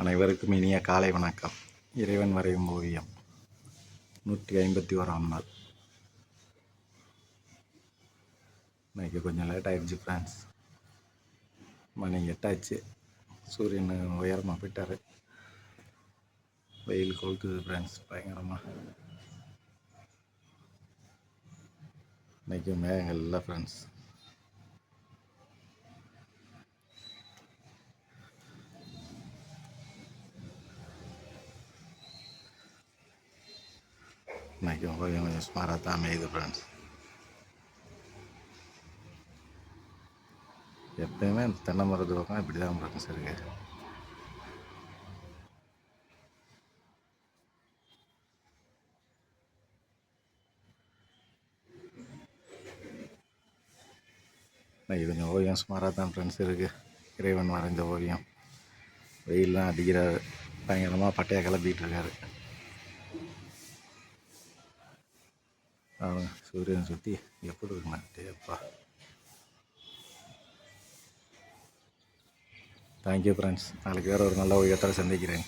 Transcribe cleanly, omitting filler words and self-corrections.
அனைவருக்கும் இனிய காலை வணக்கம். இறைவன் வரையும் ஓவியம் 151ஆம் நாள். இன்னைக்கு கொஞ்சம் லேட் ஆகிடுச்சு ஃப்ரெண்ட்ஸ். மணி 8 ஆச்சு. சூரியன் உயரமாக போயிட்டார். வெயில் கொளுத்துது ஃப்ரெண்ட்ஸ் பயங்கரமாக. இன்றைக்கி மேகங்கள் இல்லை ஃப்ரெண்ட்ஸ். இன்றைக்கி கொஞ்சம் சுமாராக தான் அமையுது ஃப்ரெண்ட்ஸ். எப்பயுமே தென்னை மரத்து பக்கம் இப்படி தான் ஃப்ரெண்ட்ஸ் இருக்குது. இன்றைக்கி கொஞ்சம் ஓவியம் சுமாராக தான் ஃப்ரெண்ட்ஸ் இருக்குது. இறைவன் வரைஞ்ச ஓவியம். வெயிலெலாம் அடிக்கிறாரு, பயங்கரமாக பட்டையாக கிளப்பிகிட்டு இருக்காரு. சூரியனை சுற்றி எப்படி இருக்குண்ணா டேப்பா. Thank you friends. நாளைக்கு வேறு ஒரு நல்ல ஓவியத்தில் சந்திக்கிறேன்.